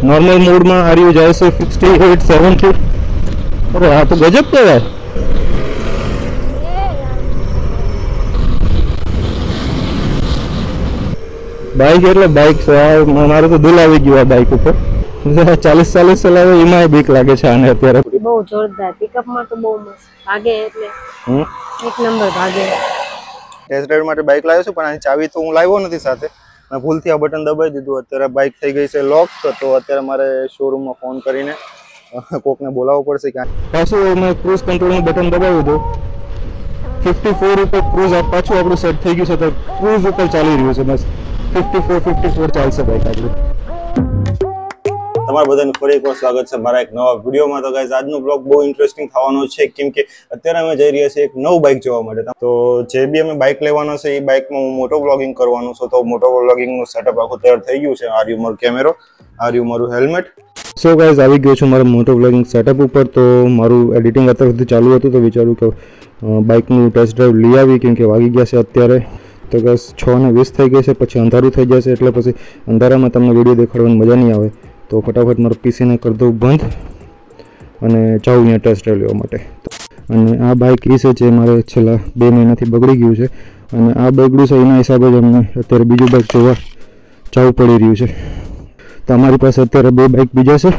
Normal mode में आ रही जाए से 68 70। अरे हाँ तो गजब कहेवाय। बाइक એટલે બાઇક મારે તો દિલ આવી ગયું આ બાઇક ઉપર 40 ચલાવે એમાં બીક લાગે છે આને અત્યારે। બહુ જોરદાર પિકઅપ માં તો બહુ મસ્ત ભાગે એટલે એક નંબર ભાગે। ટેસ્ટ રાઈડ માટે બાઇક લાવ્યો છું પણ આની ચાવી તો હું લાવ્યો નથી સાથે, મેં ભૂલથી આ બટન દબાવી દીધું। અત્યારે બાઇક થઈ ગઈ છે લોક, તો અત્યારે મારે શોરૂમમાં ફોન કરીને કોકને બોલાવવું પડશે કે પાછું મેં ક્રૂઝ કંટ્રોલનું બટન દબાવ્યું હતું 54 ઉપર ક્રૂઝ પાછું આપણું સેટ થઈ ગયું છે, તો ક્રૂઝ ઉપર ચાલી રહ્યું છે બસ 54 ચાલશે બાઇક આપણું। તમારા બધાનું ફરી એકવાર સ્વાગત છે મારા એક નવા વિડીયોમાં। તો ગાઈઝ આજનો બ્લોગ બહુ ઇન્ટરેસ્ટિંગ થવાનો છે કેમ કે અત્યારે અમે જઈ રહ્યા છીએ એક નવું બાઇક જોવા માટે। તો જે બી અમે બાઇક લેવાનો છે એ બાઇકમાં હું મોટો વ્લોગિંગ કરવાનું છે, તો મોટો વ્લોગિંગનું સેટઅપ આખું તૈયાર થઈ ગયું છે। આ રહ્યું મારું કેમેરો, આ રહ્યું મારું હેલ્મેટ। સો ગાઈઝ આવી ગયો છું મારા મોટો વ્લોગિંગ સેટઅપ ઉપર। તો મારું એડિટિંગ અત્યાર સુધી ચાલુ હતું, તો વિચાર્યું કે બાઇકનું ટેસ્ટ ડ્રાઈવ લઈ આવી કેમ કે વાગી ગયા છે અત્યારે તો બસ 6:20 થઈ ગઈ છે, પછી અંધારું થઈ જશે એટલે પછી અંધારામાં તમને વિડીયો દેખાડવાની મજા નહીં આવે। તો ફટાફટ મારું પીસીને કરી દઉં બંધ અને જાઉં અહીંયા ટેસ્ટ ડ્રાઈવ લેવા માટે। અને આ બાઇક એ છે જે મારે છેલ્લા 2 મહિનાથી બગડી ગયું છે, અને આ બગડ્યું છે એના હિસાબે જ અમને અત્યારે બીજું બાઇક જોવા જવું પડી રહ્યું છે। તો અમારી પાસે અત્યારે 2 બાઇક બીજા છે,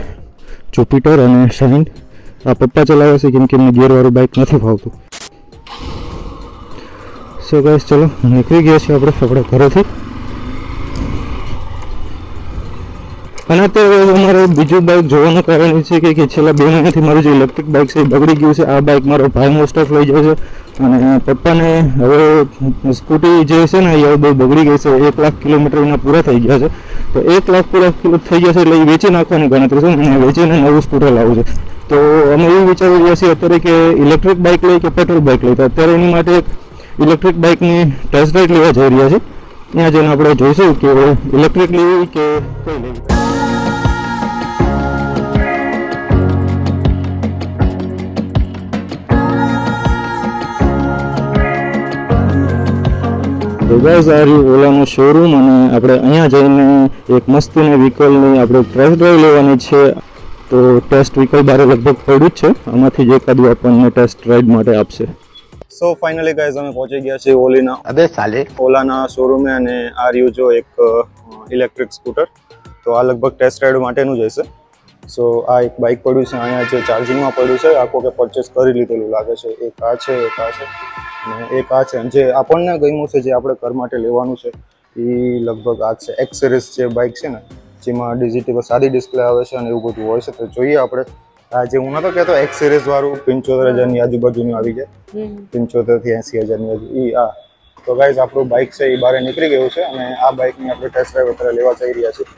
જુપિટર અને શાઇન। આ પપ્પા ચલાવે છે કેમ કે એમને ગિયરવાળું બાઇક નથી ફાવતું। સો ગાઈસ ચલો નીકળી ગયા છીએ આપણે ઘરેથી। અને અત્યારે અમારે બીજું બાઇક જોવાનું કારણ છે કે છેલ્લા 2 મહિનાથી મારું જે ઇલેક્ટ્રિક બાઇક છે એ બગડી ગયું છે। આ બાઇક મારો ભાઈ મોસ્ટ ઓફ લઈ જાય છે, અને પપ્પાને હવે સ્કૂટી જે છે ને એ બહુ બગડી ગઈ છે। 1 લાખ કિલોમીટર એના પૂરા થઈ ગયા છે, તો 1 લાખ પૂરા થઈ ગયા છે એટલે એ વેચી નાખવાની ગણતરી છે અને વેચીને નવું સ્કૂટર લાવવું છે। તો અમે એવું વિચારી રહ્યા છીએ અત્યારે કે ઇલેક્ટ્રિક બાઇક લઈ કે પેટ્રોલ બાઇક લઈ। તો અત્યારે એની માટે એક ઇલેક્ટ્રિક બાઇકની ટેસ્ટ રાઇડ લેવા જઈ રહ્યા છીએ। ત્યાં જઈને આપણે જોઈશું કે ઇલેક્ટ્રિક લેવી કે કઈ લેવી। તો ગાઈઝ આ રહ્યું ઓલાનું શોરૂમ, અને આપણે અહીંયા જઈને એક મસ્તીની વ્હીકલની આપણે ટેસ્ટ ડ્રાઈવ લેવાની છે। તો ટેસ્ટ વ્હીકલ બારે લગભગ પડ્યું જ છે, આમાંથી જ એકાદું આપણને ટેસ્ટ રાઇડ માટે આપશે। સો ફાઇનલી ગાઈઝ અમે પહોંચી ગયા છીએ ઓલાના શોરૂમે, અને આ રહ્યું જો એક ઇલેક્ટ્રિક સ્કૂટર। તો આ લગભગ ટેસ્ટ રાઇડ માટેનું જ હશે। સો આ એક બાઇક પડ્યું છે અહીંયા જે ચાર્જિંગમાં પડ્યું છે, આખો કે પરચેસ કરી લીધેલું લાગે છે। એક આ છે, એક આ છે અને એક આ છે। જે આપણને ગમ્યું છે જે આપણે ઘર માટે લેવાનું છે એ લગભગ આ છે એક્સ સિરીઝ જે બાઇક છે ને, જેમાં ડિજિટલ સાદી ડિસ્પ્લે આવે છે અને એવું બધું હોય છે। તો જોઈએ આપણે આ જે હું નતો કહેતો એક્સ સિરીઝ વાળું 75,000ની આજુબાજુનું આવી જાય, 75 થી 80,000ની આજુ એ આ। તો ગાઈઝ આપણું બાઇક છે એ બહાર નીકળી ગયું છે, અને આ બાઇકની આપણે ટેસ્ટ ડ્રાઈવ અત્યારે લેવા જઈ રહ્યા છીએ।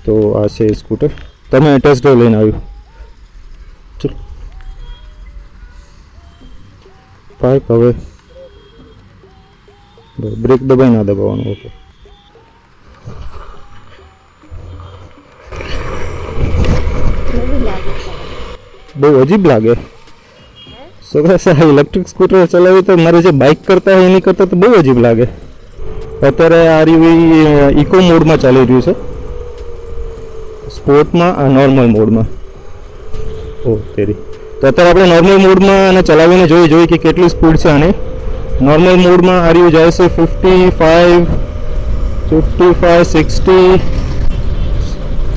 તો આ છે સ્કૂટર, તમે ટેસ્ટ ડ્રાઈવ લઈને આવ્યું, ચલો પાર્ક। હવે બ્રેક દબાઈ ના દબાવવાનું, ઓકે। બહુ અજીબ લાગે। સો ગાઈસ આ ઇલેક્ટ્રિક સ્કૂટર ચલાવી તો મારે જે બાઇક કરતા હોય એની કરતાં તો બહુ અજીબ લાગે। અત્યારે આ રહ્યું ઇકો મોડમાં ચાલી રહ્યું છે, સ્પોર્ટમાં આ નોર્મલ મોડમાં। ઓ તેરી, તો અત્યારે આપણે નોર્મલ મોડમાં અને ચલાવીને જોઈએ કે કેટલી સ્પીડ છે આની। નોર્મલ મોડમાં આ રહ્યું જાય છે 55 60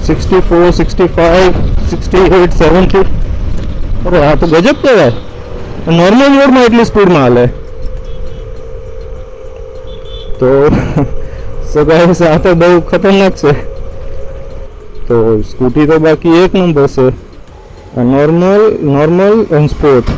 64 65 68 70। અરે હા તો ગજબ કહેવાય, નોર્મલ મોડમાં એટલી સ્પીડમાં હાલે। તો સો ગાઈસ આ તો બહુ ખતરનાક છે। તો સ્કૂટી તો બાકી એક નંબર છે, નોર્મલ એન્ડ સ્પોર્ટ।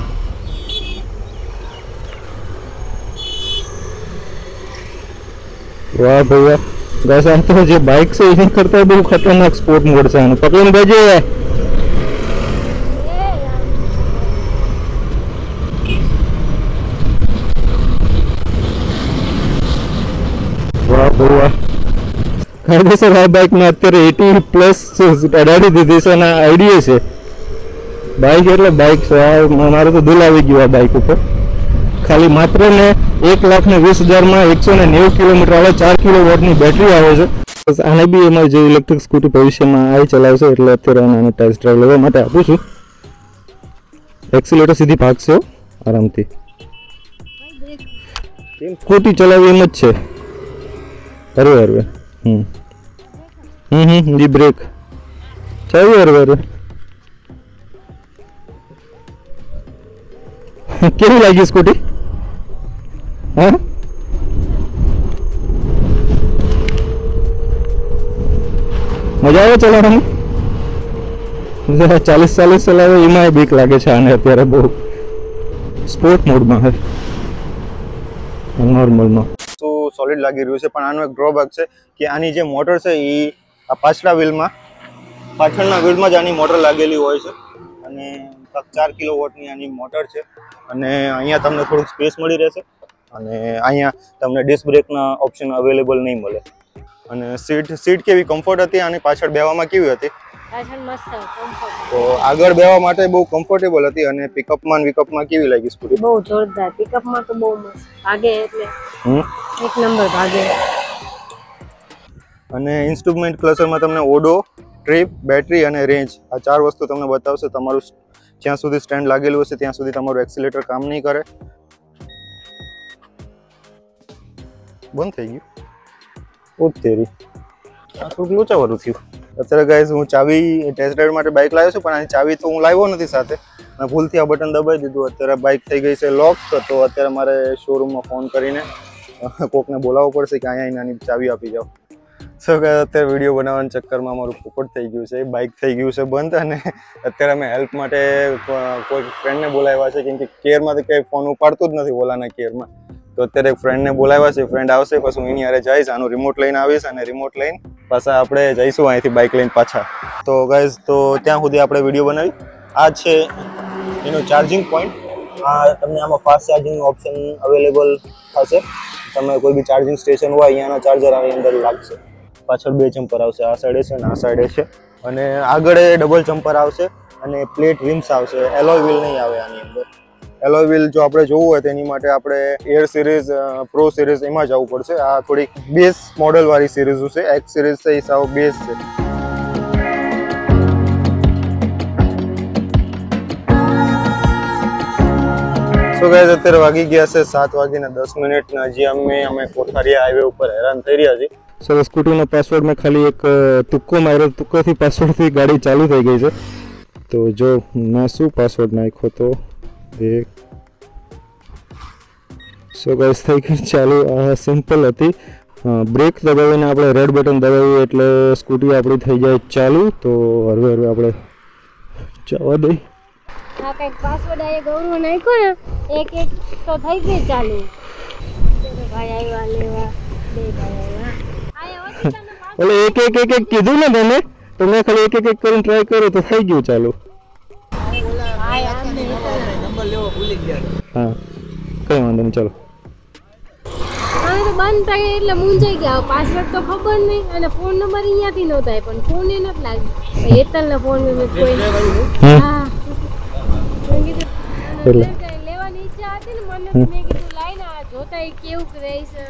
વાહ ભાઈ વાહ ગાઈસ, આ તો જે બાઇક છે એની કરતા બહુ ખતરનાક સ્પોર્ટ મોડ છે આનું। પકડીને બેજો। વાહ ભાઈ વાહ, કાયદેસર આ બાઇકમાં અત્યારે 80+ અડાડી દીધી છે, અને આઈડિયા છે બાઇક એટલે બાઇક છે। મારે તો દિલ આવી ગયું આ બાઇક ઉપર। ખાલી માત્ર ને 1,20,000માં 190 કિલોમીટર આવે, 4 કિલોવોટની બેટરી આવે છે। બસ આને બી અમારી જે ઇલેક્ટ્રિક સ્કૂટી ભવિષ્યમાં આવી ચલાવશે એટલે અત્યારે આને ટેસ્ટ ડ્રાઈવ લેવા માટે આપું છું. એક્સિલેટર સીધી ભાગશે આરામથી. સ્કૂટી ચલાવવી એમ જ છે. હરવે હરવે જી બ્રેક ચાવી હરવે હરવે. કેવી લાગી સ્કૂટી? હા મજા આવે ચલાવવાની? 40 ચલાવે એમાં બીક લાગે છે આને અત્યારે બહુ. સ્પોર્ટ મોડમાં હે, નોર્મલમાં તો સોલિડ લાગી રહ્યું છે. પણ આનો એક ડ્રોબેક છે કે આની જે મોટર છે એ આ પાછળના વ્હીલમાં જ આની મોટર લાગેલી હોય છે અને 4 કિલોવોટની આની મોટર છે. અને અહીંયા તમને થોડુંક સ્પેસ મળી રહેશે અને અહીંયા તમને ડિસ્ક બ્રેકના ઓપ્શન અવેલેબલ નહીં મળે. અને સીટ કેવી કમ્ફર્ટ હતી આની પાછળ બેવામાં કેવી હતી? પાછળ મસ્ત કમ્ફર્ટ. તો આગળ બેવા માટે બહુ કમ્ફર્ટેબલ હતી. અને પિકઅપમાં કેવી લાગી સ્કૂટી? બહુ જોરદાર. પિકઅપમાં તો બહુ મસ્ત ભાગે એટલે એક નંબર ભાગે. અને ઇન્સ્ટ્રુમેન્ટ ક્લસ્ટરમાં તમને ઓડો, ટ્રીપ, બેટરી અને રેન્જ આ 4 વસ્તુ તમને બતાવશે. તમારું જ્યાં સુધી સ્ટેન્ડ લાગેલું હશે ત્યાં સુધી તમારું એક્સિલેટર કામ નહીં કરે. બંધ થઈ ગયું. ઓ તેરી, આ થોડુંક લોચાવાળું થયું. અત્યારે ગાઈઝ હું ચાવી ટેસ્ટ ડ્રાઈવ માટે બાઇક લાવ્યો છું, પણ આની ચાવી તો હું લાવ્યો નથી સાથે. મેં ભૂલથી આ બટન દબાવી દીધું. અત્યારે બાઇક થઈ ગઈ છે લોક. તો અત્યારે મારે શોરૂમમાં ફોન કરીને કોકને બોલાવવો પડશે કે અહીંયા નાની ચાવી આપી જાઓ. સો અત્યારે વિડીયો બનાવવાના ચક્કરમાં મારું પોપટ થઈ ગયું છે, બાઇક થઈ ગયું છે બંધ. અને અત્યારે અમે હેલ્પ માટે કોઈ ફ્રેન્ડને બોલાવ્યા છે, કેમ કે કેરમાં તો કંઈ ફોન ઉપાડતું જ નથી ઓલાના કેરમાં. તો અત્યારે એક ફ્રેન્ડને બોલાવ્યા છે. ફ્રેન્ડ આવશે પછી હું એની હારે જઈશ, આનું રિમોટ લઈને આવીશ અને રિમોટ લઈને પાછા આપણે જઈશું અહીંથી બાઇક લઈને પાછા. તો ગાઈઝ તો ત્યાં સુધી આપણે વિડીયો બનાવી. આ છે એનો ચાર્જિંગ પોઈન્ટ. આ તમને આમાં ફાસ્ટ ચાર્જિંગનો ઓપ્શન અવેલેબલ થશે. તમે કોઈ બી ચાર્જિંગ સ્ટેશન હોય અહીંયાના ચાર્જર આની અંદર લાગશે. પાછળ 2 જમ્પર આવશે, આ સાઈડે છે અને આ સાઈડે છે. અને આગળ ડબલ જમ્પર આવશે અને પ્લેટ રિમ્સ આવશે. એલોય વ્હીલ નહીં આવે આની અંદર. એલોય વ્હીલ જો આપણે જોવું હોય તેની માટે આપણે એર સિરીઝ, પ્રો સિરીઝ એમાં જવું પડશે. આ થોડીક બેઝ મોડલ વાળી સિરીઝ છે. એક્સ સિરીઝ છે એ સાવ બેઝ છે. સો ગાઈઝ અત્યારે વાગી ગયા છે 7:10 ને હજી અમે કોઠારીયા હાઈવે ઉપર હેરાન થઈ રહ્યા છીએ. સર સ્કૂટીનો પાસવર્ડ મેં ખાલી એક તુક્કો માર્યો. તુક્કોથી પાસવર્ડથી ગાડી ચાલુ થઈ ગઈ છે. તો જો મેં શું પાસવર્ડ નાખ્યો તો સો ગાઈસ થઈ ગઈ ચાલુ. આ સિમ્પલ હતી. બ્રેક દબાવીને આપણે રેડ બટન દબાવીએ એટલે સ્કૂટી આપણી થઈ જાય ચાલુ. તો હરવે આપણે જવા દઈ. આ કંઈક પાસવર્ડ આ ગૌરવ નાખ્યો ને એક તો થઈ ગઈ ચાલુ. ભાઈ આવ્યા લેવા, બે ભાઈ આવ્યા. ઓલે એક કીધું ને તમે, તો મેં ખાલી એક કરીને ટ્રાય કર્યો તો થઈ ગયું ચાલુ. હા કઈ વાંધો નહીં, ચાલો. હવે તો બંધ થાય એટલે મૂંઝાઈ ગયા. પાસવર્ડ તો ખબર નહીં અને ફોન નંબર અહીંયાથી નહોતા પણ ફોન એ નથી લાગ્યો. હેતલને ફોન કોઈ હા લેવાની ઈચ્છા હતી ને મને, તો મેં કીધું લાઈને આ જોતા એ કેવું રહેશે.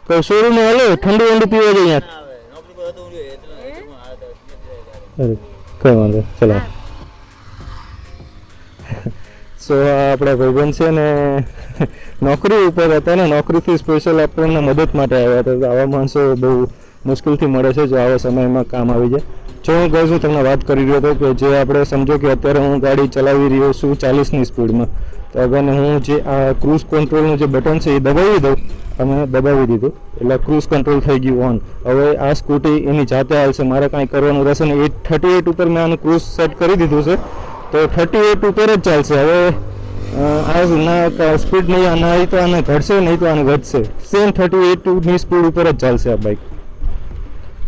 કોઈ શોરૂમ હાલો ઠંડુ પીવા જઈએ અહીંયા. કઈ વાંધો, ચલો. સો આપણા ભાઈબંધ છે ને નોકરી ઉપર હતા ને નોકરીથી સ્પેશિયલ આપણને મદદ માટે આવ્યા હતા. આવા માણસો બહુ મુશ્કેલથી મળે છે જો આવા સમયમાં કામ આવી જાય. જો હું કહું છું તમને વાત કરી રહ્યો હતો કે જે આપણે સમજો કે અત્યારે હું ગાડી ચલાવી રહ્યો છું 40ની સ્પીડમાં, તો અગર હું જે આ ક્રૂઝ કંટ્રોલનું જે બટન છે એ દબાવી દઉં, અમે દબાવી દીધું એટલે ક્રૂઝ કંટ્રોલ થઈ ગયું ઓન. હવે આ સ્કૂટી એની જાતે હાલશે, મારે કાંઈ કરવાનું રહેશે ને. 38 ઉપર મેં આનું ક્રૂઝ સેટ કરી દીધું છે તો 38 ઉપર જ ચાલશે. હવે આ ના સ્પીડ નહીં, ના તો આને ઘટશે નહીં તો આને ઘટશે. સેમ 38ની સ્પીડ ઉપર જ ચાલશે આ બાઇક.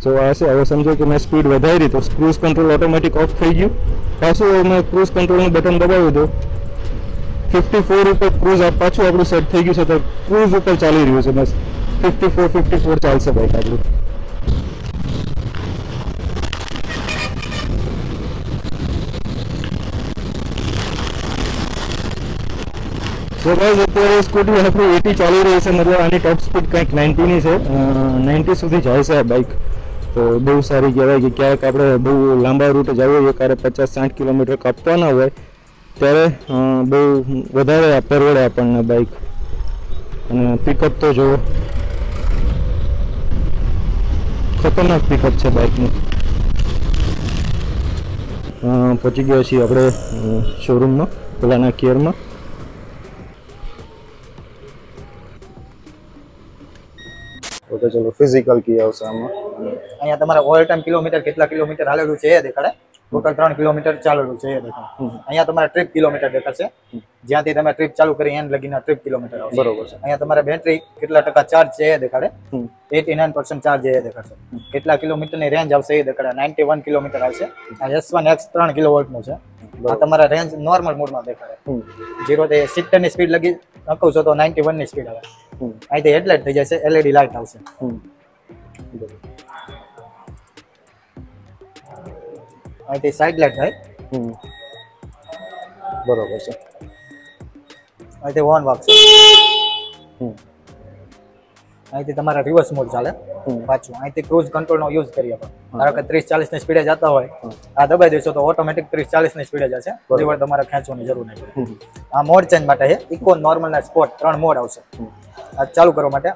સો આ છે. હવે સમજો કે મેં સ્પીડ વધારી તો ક્રૂઝ કંટ્રોલ ઓટોમેટિક ઓફ થઈ ગયું. પાછું મેં ક્રૂઝ કંટ્રોલનું બટન દબાવી દઉં, 54 ઉપર ક્રૂઝ પાછું આપણું સેટ થઈ ગયું છે. તો ક્રૂઝ ઉપર ચાલી રહ્યું છે બસ. 54 ચાલશે બાઇક આપણું. તો ગાઈઝ અત્યારે સ્કૂટી આપણી 80 ચાલી રહી છે. મતલબ આની ટોપ સ્પીડ કંઈક 90ની છે. 90 સુધી જાય છે આ બાઇક. તો બહુ સારી કહેવાય કે ક્યારેક આપણે બહુ લાંબા રૂટે જવું હોય, ક્યારેક 50-60 કિલોમીટર કાપવાના હોય ત્યારે બહુ વધારે પરવડે આપણને બાઇક. અને પિકઅપ તો જુઓ, ખતરનાક પિકઅપ છે બાઇકનું. પહોંચી ગયા છીએ આપણે શોરૂમમાં, ઓલાના કેરમાં. ઓકે ચલો ફિઝિકલ કી આવશે આમાં. અહીંયા તમારા ઓલ ટાઈમ કિલોમીટર કેટલા કિલોમીટર હાલેલું છે એ દેખાડે. ટોટલ 3 કિલોમીટર ચાલેલું છે એ દેખાડે. અહીંયા તમારા ટ્રીપ કિલોમીટર દેખાડશે, જ્યાંથી તમે ટ્રીપ ચાલુ કરી એન્ડ લગીના ટ્રીપ કિલોમીટર આવશે. બરોબર છે. અહીંયા તમારા બેટરી કેટલા ટકા ચાર્જ છે એ દેખાડે. 89% ચાર્જ એ દેખાડશે. કેટલા કિલોમીટરની રેન્જ આવશે એ દેખાડે. 91 કિલોમીટર આવશે. આ S1X 3 કિલોવોલ્ટનું છે. આ તમારા રેન્જ નોર્મલ મોડમાં દેખાડે. 0 થી 70 ની સ્પીડ લગી નખો છો તો 91 ની સ્પીડ આવે. અહીંથી હેડલાઇટ થઈ જશે, LED લાઇટ આવશે. અહીંથી સાઇડ લાઇટ થાય. બરોબર છે. અહીંથી હોર્ન વાગશે. અહીંથી તમારા રિવર્સ મોડ ચાલે પાછું. અહીંથી ક્રૂઝ કંટ્રોલ નો યુઝ કરીએ આપણે. ધારો કે 30-40 ની સ્પીડે જતા હોય, આ દબાઈ દેશો તો ઓટોમેટિક 30-40 ની સ્પીડે જશે. લિવર તમારે ખેંચવાની જરૂર નહીં. આ મોડ ચેન્જ માટે છે. ઇકો, નોર્મલ ના સ્પોર્ટ 3 મોડ આવશે. આ ચાલુ કરવા માટે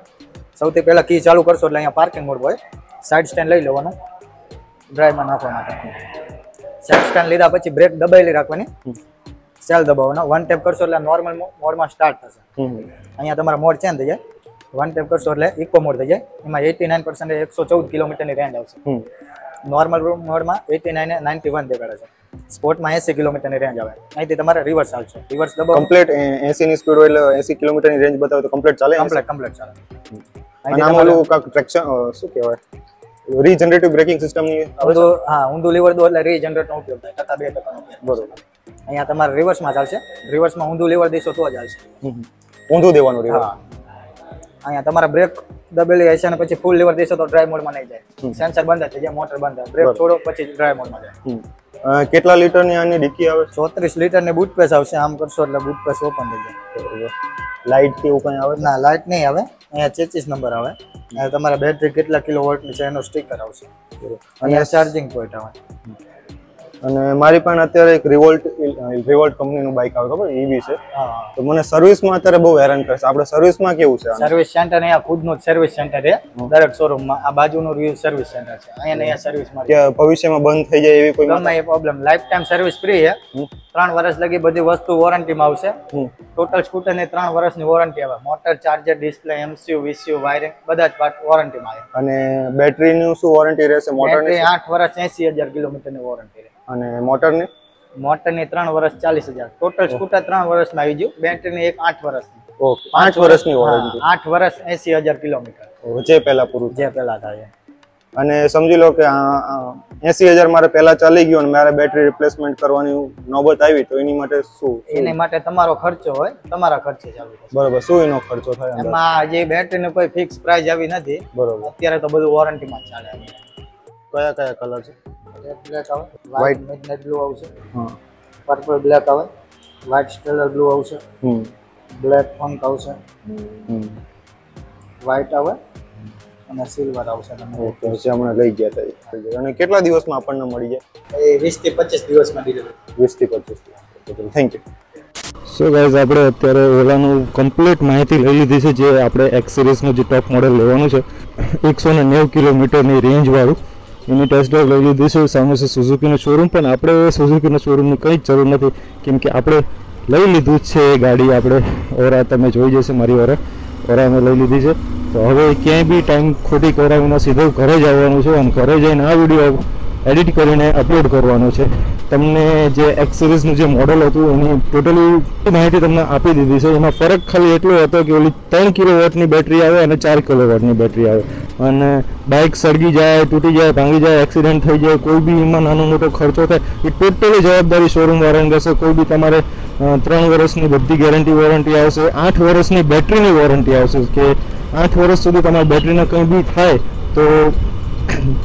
સૌથી પહેલા કી ચાલુ કરશો એટલે અહીંયા પાર્કિંગ મોડ હોય. સાઇડ સ્ટેન્ડ લઈ લેવાનું ડ્રાઈવમાં નાખવા માટે. સાઇડ સ્ટેન્ડ લીધા પછી બ્રેક દબાયેલી રાખવાની, સેલ દબાવવાનો. 1 ટેપ કરશો એટલે નોર્મલ મોડમાં સ્ટાર્ટ થશે. અહીંયા તમારા મોડ ચેન્જ થઈ જાય. 1 ટેપ કરશો એટલે ઇકો મોડ થઈ જાય. એમાં 89% 114 કિલોમીટરની રેન્જ આવશે. નોર્મલ મોડમાં 89 ને 91 દેખાડે છે. સ્પોર્ટમાં 80 કિલોમીટરની રેન્જ આવે. અહીંથી તમારે રિવર્સ આવશે. રિવર્સ દબાવો. કમ્પ્લીટ 80 ની સ્પીડ હોય એટલે 80 કિલોમીટરની રેન્જ બતાવે તો કમ્પ્લીટ ચાલે. કમ્પ્લીટ ચાલે. અને આમાં ઓલું કાક ટ્રેક્શન શું કહેવાય, રીજનરેટિવ બ્રેકિંગ સિસ્ટમ ની ઊંધું લીવર દો એટલે રીજનરેટ નો ઉપયોગ થાય. 2% બરોબર. અહીંયા તમારે રિવર્સમાં ચાલશે. રિવર્સમાં ઊંધું લીવર દેશો તો જ ચાલશે. ઊંધું દેવાનું રિવર્સ. અહીંયા તમારા બ્રેક દબેલી હશે અને પછી ફૂલ લીવર દેશો તો ડ્રાઈવ મોડમાં નહીં જાય. સેન્સર બંધ થઈ જાય, મોટર બંધ થાય. બ્રેક છોડો પછી ડ્રાઈવ મોડમાં જાય. કેટલા લીટરની આની ડિક્કી આવે? 34 લીટરની બૂટ સ્પેસ આવશે. આમ કરશો એટલે બૂટ સ્પેસ ઓપન થઈ જાય. લાઇટ કે એવું કંઈ આવે? ના, લાઇટ નહીં આવે. અહીંયા 25 નંબર આવે. અહીંયા તમારા બેટરી કેટલા કિલોવોટની છે એનો સ્ટીકર આવશે. અહીંયા ચાર્જિંગ પોઈન્ટ આવે. અને મારી પાસે અત્યારે એક રિવોલ્ટ કંપનીનું બાઇક આવે, ખબર EV છે. તો મને સર્વિસમાં અત્યારે બહુ હેરાન કરે છે. આપણે સર્વિસમાં કેવું છે? સર્વિસ સેન્ટર અહીંયા ખુદનું સર્વિસ સેન્ટર છે દરેક શોરૂમમાં. આ બાજુનું રિવ્યુ સર્વિસ સેન્ટર છે. અહીંયા સર્વિસમાં કે ભવિષ્યમાં બંધ થઈ જાય એવી કોઈ ગમે એ problem, life time service free છે. 3 વર્ષ લગી બધી વસ્તુ વોરંટીમાં આવશે. ટોટલ સ્કૂટરની 3 વર્ષની વોરંટી આવે. Motor, charger, display, MCU, VCU, wiring બધા જ પાર્ટ વોરંટીમાં આવે. અને બેટરીનું શું વોરંટી રહેશે? મોટરની 8 વર્ષ 80,000 કિલોમીટરની વોરંટી રહે. અને મોટરની 3 વર્ષ 40,000. ટોટલ સ્કૂટર 3 વર્ષમાં આવી ગયું. બેટરીની એક 8 વર્ષની. ઓકે, 5 વર્ષની વોરંટી. 8 વર્ષ 80,000 કિલોમીટર જે પહેલા પૂરું જે પહેલા થાય. અને સમજી લો કે 80,000 મારે પહેલા ચાલી ગયો અને મારે બેટરી રિપ્લેસમેન્ટ કરવાની નોબત આવી તો એની માટે શું? એની માટે તમારો ખર્ચો હોય, તમારા ખર્ચે ચાલુ થશે. બરોબર. શું એનો ખર્ચો થાય? એમાં જે બેટરીનો કોઈ ફિક્સ પ્રાઇસ આવી નથી. બરોબર. અત્યારે તો બધું વોરંટીમાં ચાલે. કયા કયા કલર છે? બ્લેક આવે, વ્હાઇટ મિડનાઇટ બ્લુ આવશે, પર્પલ બ્લેક આવે, વ્હાઇટ સ્ટેલર બ્લુ આવશે, બ્લેક ફંક આવશે, વ્હાઇટ આવે અને સિલ્વર આવશે. ઓકે, હમણાં લઈ ગયા હતા. અને કેટલા દિવસમાં આપણને મળી જાય? એ 20 થી 25 દિવસમાં ડિલિવરી. 20 થી 25 દિવસ. Thank you. સો ગાઈઝ, આપણે અત્યારે ઓલાનું કમ્પ્લીટ માહિતી લઈ લીધી છે. જે આપણે X સિરીઝનું જે ટોપ મોડેલ લેવાનું છે 190 કિલોમીટરની રેન્જવાળું, એની ટેસ્ટ ડ્રાઈવ લઈ લીધી છે. સામે છે સુઝુકીનો શોરૂમ, પણ આપણે સુઝુકીના શોરૂમની કંઈ જ જરૂર નથી કેમ કે આપણે લઈ લીધું જ છે એ ગાડી. આપણે ઓરા તમે જોઈ જશે, મારી ઓરા અમે લઈ લીધી છે. તો હવે ક્યાંય બી ટાઈમ ખોટી કરાવીને સીધું ઘરે જ આવવાનું છે અને ઘરે જઈને આ વિડીયો એડિટ કરીને અપલોડ કરવાનો છે. તમને જે X સિરીઝનું જે મોડલ હતું એની ટોટલી માહિતી તમને આપી દીધી છે. એમાં ફરક ખાલી એટલો હતો કે ઓલી 3 કિલોવોટની બેટરી આવે અને 4 કિલોવોટની બેટરી આવે. અને બાઇક સળગી જાય, તૂટી જાય, ભાંગી જાય, એક્સિડન્ટ થઈ જાય, કોઈ બી એમાં નાનો મોટો ખર્ચો થાય એ ટોટલી જવાબદારી શોરૂમ વાળાની રહેશે. કોઈ બી તમારે 3 વર્ષની બધી ગેરંટી વોરંટી આવશે, 8 વર્ષની બેટરીની વોરંટી આવશે કે 8 વર્ષ સુધી તમારી બેટરીને કંઈ બી થાય તો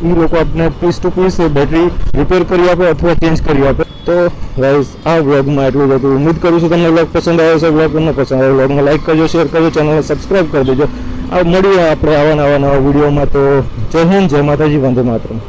એ લોકો આપણે piece to piece battery repair કરી આપે અથવા ચેન્જ કરી આપે. તો ગાઈઝ, આ વ્લોગમાં એટલું જ હતું. ઉમ્મીદ કરું છું તમને વ્લોગ પસંદ આવ્યો છે. વ્લોગ તમને પસંદ આવ્યો વ્લોગમાં લાઈક કરજો, શેર કરજો, ચેનલને સબસ્ક્રાઈબ કરી દેજો મળીએ આપણે આવા નવા વિડીયોમાં. તો જય હિન્દ, જય માતાજી, વંદે માતરમ.